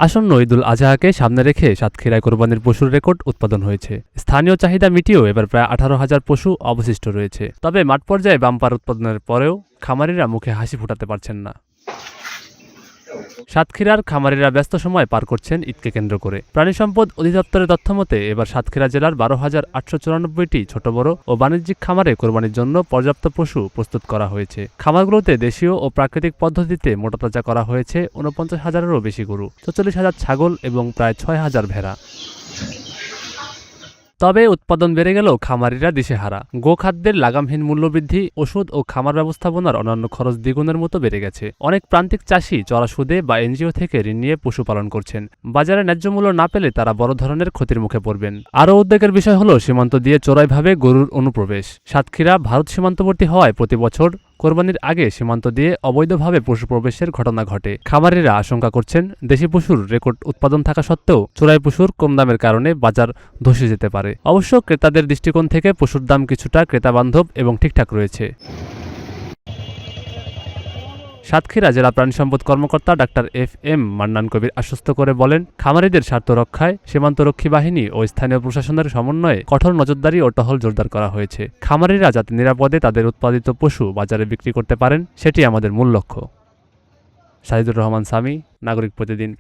আসন্ন ঈদুল আজহাকে সামনে রেখে সাতক্ষীরায় কোরবানির পশুর রেকর্ড উৎপাদন হয়েছে। স্থানীয় চাহিদা মিটিয়েও এবার প্রায় 18,000 পশু অবশিষ্ট রয়েছে। তবে মাঠ পর্যায়ে বাম্পার উৎপাদনের পরেও খামারিরা মুখে হাসি ফোটাতে পারছেন না। সাতক্ষীরার খামারিরা ব্যস্ত সময় পার করছেন ঈদকে কেন্দ্র করে। প্রাণী সম্পদ অধিদপ্তরের তথ্যমতে এবার সাতক্ষীরা জেলার 12,894টি ছোট বড় ও বাণিজ্যিক খামারে কোরবানির জন্য পর্যাপ্ত পশু প্রস্তুত করা হয়েছে। খামারগুলোতে দেশীয় ও প্রাকৃতিক পদ্ধতিতে মোটাতাজা করা হয়েছে 49,000-এরও বেশি গরু, 44,000 ছাগল এবং প্রায় 6,000 ভেড়া। তবে উৎপাদন বেড়ে গেলেও খামারিরা দিশেহারা। গোখাদ্যের লাগামহীন মূল্যবৃদ্ধি, ওষুধ ও খামার ব্যবস্থাপনার অন্যান্য খরচ দ্বিগুণের মতো বেড়ে গেছে। অনেক প্রান্তিক চাষি চড়া সুদে বা এনজিও থেকে ঋণ নিয়ে পশুপালন করছেন। বাজারে ন্যায্য মূল্য না পেলে তারা বড় ধরনের ক্ষতির মুখে পড়বেন। আরও উদ্বেগের বিষয় হলো সীমান্ত দিয়ে চোরাইভাবে গরুর অনুপ্রবেশ। সাতক্ষীরা ভারত সীমান্তবর্তী হওয়ায় প্রতি বছর কোরবানির আগে সীমান্ত দিয়ে অবৈধভাবে পশু প্রবেশের ঘটনা ঘটে। খামারিরা আশঙ্কা করছেন, দেশি পশুর রেকর্ড উৎপাদন থাকা সত্ত্বেও চোরাই পশুর কম দামের কারণে বাজার ধসে যেতে পারে। অবশ্য ক্রেতাদের দৃষ্টিকোণ থেকে পশুর দাম কিছুটা ক্রেতাবান্ধব এবং ঠিকঠাক রয়েছে। সাতক্ষীরা জেলা প্রাণী সম্পদ কর্মকর্তা ডাক্তার FM মান্নান কবির আশ্বস্ত করে বলেন, খামারিদের স্বার্থ রক্ষায় সীমান্তরক্ষী বাহিনী ও স্থানীয় প্রশাসনের সমন্বয়ে কঠোর নজরদারি ও টহল জোরদার করা হয়েছে। খামারিরা যাতে নিরাপদে তাদের উৎপাদিত পশু বাজারে বিক্রি করতে পারেন, সেটি আমাদের মূল লক্ষ্য। শাহিদুর রহমান সামি, নাগরিক প্রতিদিন।